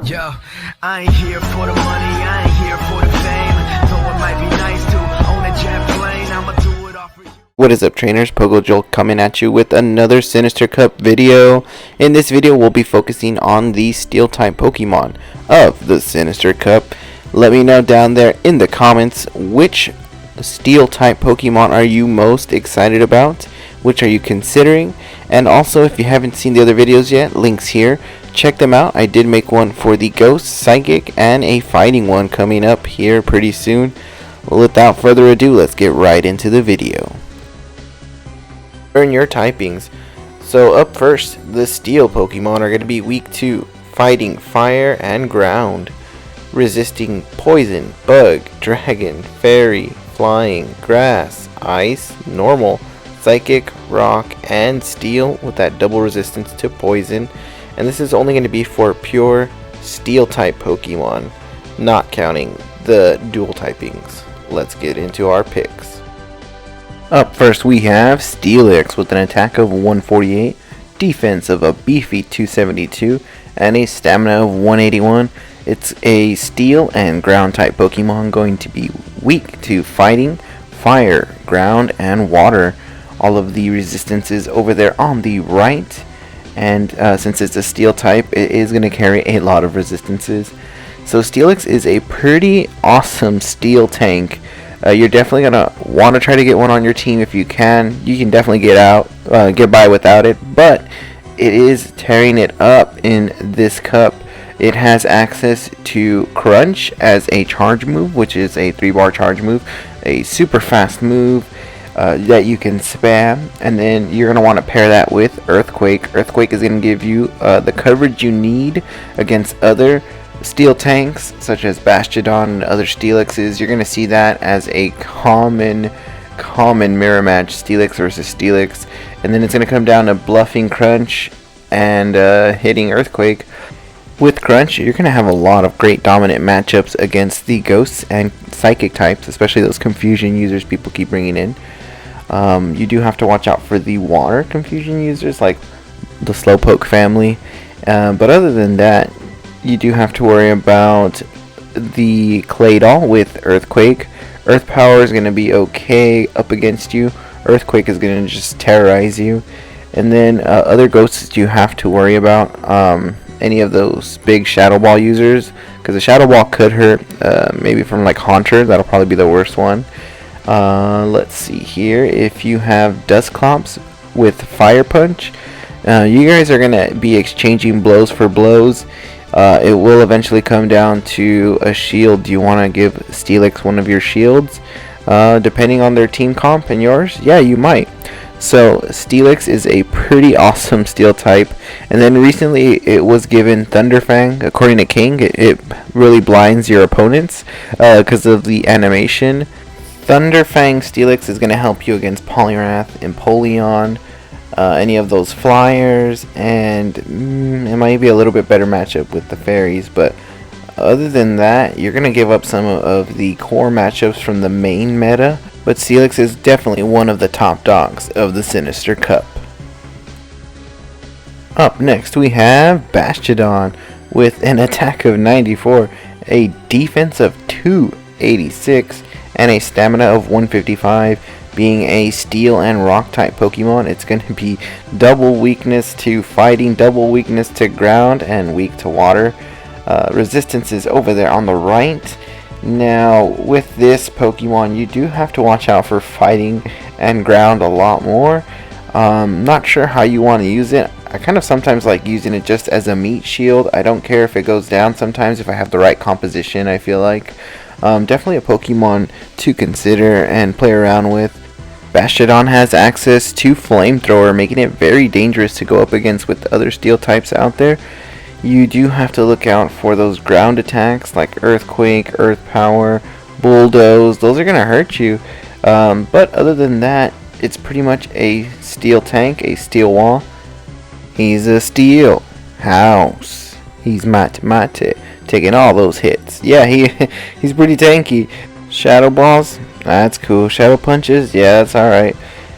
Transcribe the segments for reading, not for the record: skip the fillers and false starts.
Yo, I ain't here for the money, I ain't here for the fame. Though it might be nice to own a jet plane, I'ma do it all for you. What is up, trainers? PoGo Joel coming at you with another Sinister Cup video. In this video, we'll be focusing on the Steel type Pokemon of the Sinister Cup. Let me know down there in the comments which Steel type Pokemon are you most excited about, which are you considering, and also if you haven't seen the other videos yet, links here. Check them out. I did make one for the Ghost, Psychic, and a Fighting one coming up here pretty soon. Without further ado, let's get right into the video. Earn your typings. So up first, the Steel Pokemon are going to be weak to Fighting Fire and Ground, resisting Poison, Bug, Dragon, Fairy, Flying, Grass, Ice, Normal, Psychic, Rock, and Steel with that double resistance to Poison. And this is only going to be for pure Steel type Pokemon, not counting the dual typings. Let's get into our picks. Up first we have Steelix with an attack of 148, defense of a beefy 272, and a stamina of 181. It's a Steel and Ground type Pokemon, going to be weak to Fighting, Fire, Ground, and Water. All of the resistances over there on the right. And since it's a Steel type, it is going to carry a lot of resistances. So Steelix is a pretty awesome Steel tank. You're definitely going to want to try to get one on your team if you can. You can definitely get by without it, but it is tearing it up in this cup. It has access to Crunch as a charge move, which is a 3-bar charge move, a super fast move that you can spam, and then you're going to want to pair that with Earthquake. Earthquake is going to give you the coverage you need against other Steel tanks such as Bastiodon and other Steelixes. You're going to see that as a common mirror match, Steelix versus Steelix, and then it's going to come down to bluffing Crunch and hitting Earthquake. With Crunch, you're going to have a lot of great dominant matchups against the Ghosts and Psychic types, especially those Confusion users people keep bringing in. You do have to watch out for the Water Confusion users, like the Slowpoke family. But other than that, you do have to worry about the Claydol with Earthquake. Earth Power is going to be okay up against you. Earthquake is going to just terrorize you. And then other Ghosts you have to worry about. Any of those big Shadow Ball users, because the Shadow Ball could hurt, maybe from like Haunter. That'll probably be the worst one. Let's see here. If you have Dusclops with Fire Punch, you guys are going to be exchanging blows for blows. It will eventually come down to a shield. Do you want to give Steelix one of your shields? Depending on their team comp and yours, yeah, you might. So Steelix is a pretty awesome Steel type, and then recently it was given Thunderfang. According to King, it really blinds your opponents because of the animation. Thunderfang Steelix is going to help you against Poliwrath, Empoleon, any of those flyers, and it might be a little bit better matchup with the fairies. But other than that, you're going to give up some of the core matchups from the main meta. But Steelix is definitely one of the top dogs of the Sinister Cup. Up next we have Bastiodon with an attack of 94, a defense of 286, and a stamina of 155. Being a Steel and Rock type Pokemon, it's going to be double weakness to Fighting, double weakness to Ground, and weak to Water. Resistance is over there on the right. Now, with this Pokemon, you do have to watch out for Fighting and Ground a lot more. Not sure how you want to use it. I kind of sometimes like using it just as a meat shield. I don't care if it goes down sometimes if I have the right composition, I feel like. Definitely a Pokemon to consider and play around with. Bastiodon has access to Flamethrower, making it very dangerous to go up against with other Steel types out there. You do have to look out for those ground attacks like Earthquake, Earth Power, Bulldoze. Those are going to hurt you. But other than that, it's pretty much a Steel tank, a Steel wall. He's a Steel house. He's mate, taking all those hits. Yeah, he's pretty tanky. Shadow Balls, that's cool. Shadow Punches, yeah, that's alright.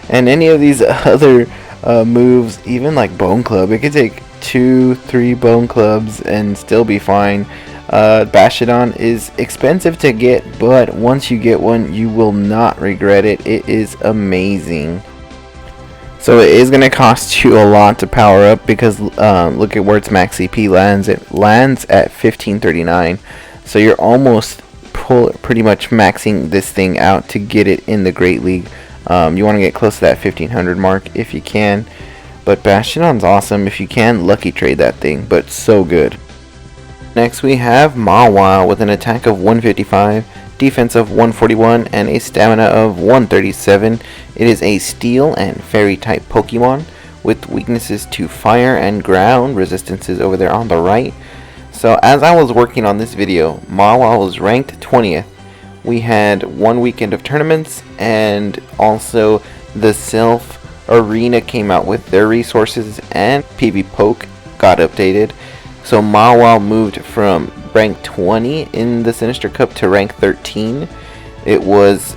And any of these other moves, even like Bone Club, it can take 2-3 bone clubs and still be fine. Bastiodon is expensive to get, but once you get one, you will not regret it. It is amazing. So it is going to cost you a lot to power up, because look at where its max CP lands. It lands at 1539. So you're almost pretty much maxing this thing out to get it in the Great League. You want to get close to that 1500 mark if you can. But Bastiodon's awesome. If you can, lucky trade that thing, but so good. Next we have Mawile with an attack of 155, defense of 141, and a stamina of 137. It is a steel and fairy type Pokemon with weaknesses to fire and ground, resistances over there on the right. So as I was working on this video, Mawile was ranked 20th. We had one weekend of tournaments, and also the Silph Arena came out with their resources, and PV Poke got updated. So Mawile moved from rank 20 in the Sinister Cup to rank 13. It was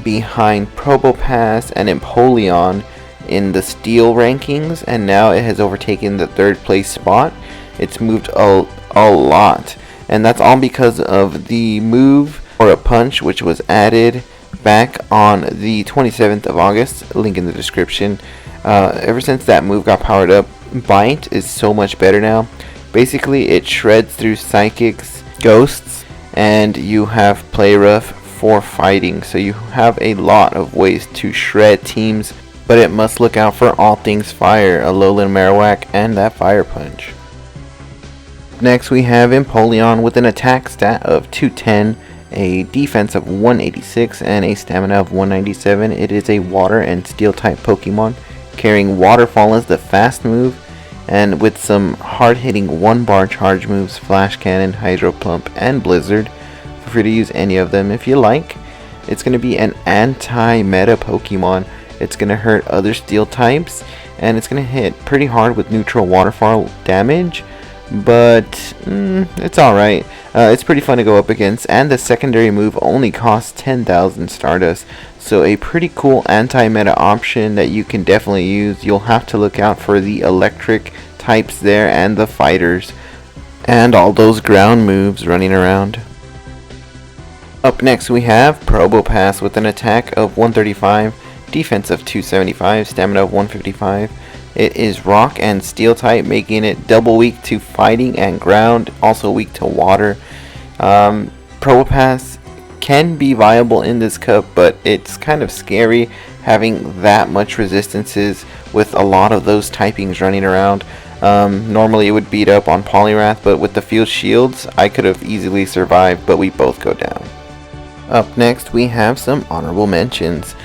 behind Probopass and Empoleon in the Steel rankings, and now it has overtaken the 3rd place spot. It's moved a lot, and that's all because of the move or a punch, which was added back on the 27th of August. Link in the description. Ever since that move got powered up, Bite is so much better now. Basically, it shreds through psychics, ghosts, and you have play rough for fighting. So you have a lot of ways to shred teams, but it must look out for all things fire, Alolan Marowak, and that fire punch. Next we have Empoleon with an attack stat of 210, a defense of 186, and a stamina of 197. It is a water and steel type Pokemon, carrying Waterfall as the fast move, and with some hard-hitting 1-bar charge moves, Flash Cannon, Hydro Pump, and Blizzard. Feel free to use any of them if you like. It's going to be an anti-meta Pokemon. It's going to hurt other steel types, and it's going to hit pretty hard with neutral waterfall damage, but it's alright. It's pretty fun to go up against, and the secondary move only costs 10,000 Stardust. So a pretty cool anti-meta option that you can definitely use. You'll have to look out for the electric types there and the fighters, and all those ground moves running around. Up next we have Probopass with an attack of 135, defense of 275, stamina of 155. It is rock and steel type, making it double weak to fighting and ground, also weak to water. Probopass can be viable in this cup, but it's kind of scary having that much resistances with a lot of those typings running around. Normally it would beat up on Poliwrath, but with the field shields I could have easily survived, but we both go down. Up next we have some honorable mentions.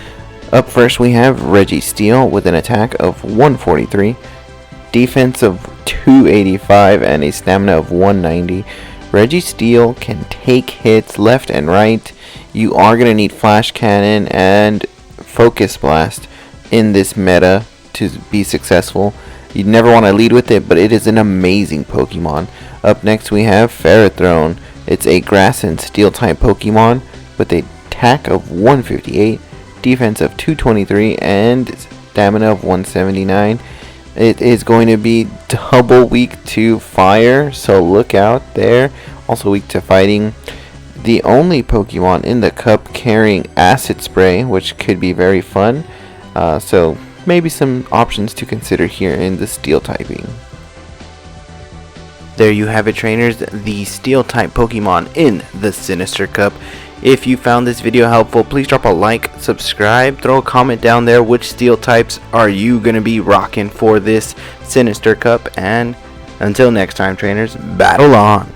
Up first we have Registeel with an attack of 143, defense of 285, and a stamina of 190. Registeel can take hits left and right. You are going to need Flash Cannon and Focus Blast in this meta to be successful. You never want to lead with it, but it is an amazing Pokemon. Up next we have Ferrothorn. It's a grass and steel type Pokemon with a attack of 158, defense of 223, and stamina of 179. It is going to be double weak to fire, so look out there. Also weak to fighting. The only Pokemon in the cup carrying Acid Spray, which could be very fun. So maybe some options to consider here in the steel typing. There you have it, trainers, the steel type Pokemon in the Sinister Cup. If you found this video helpful, please drop a like, subscribe, throw a comment down there. Which steel types are you going to be rocking for this Sinister Cup? And until next time, trainers, battle on!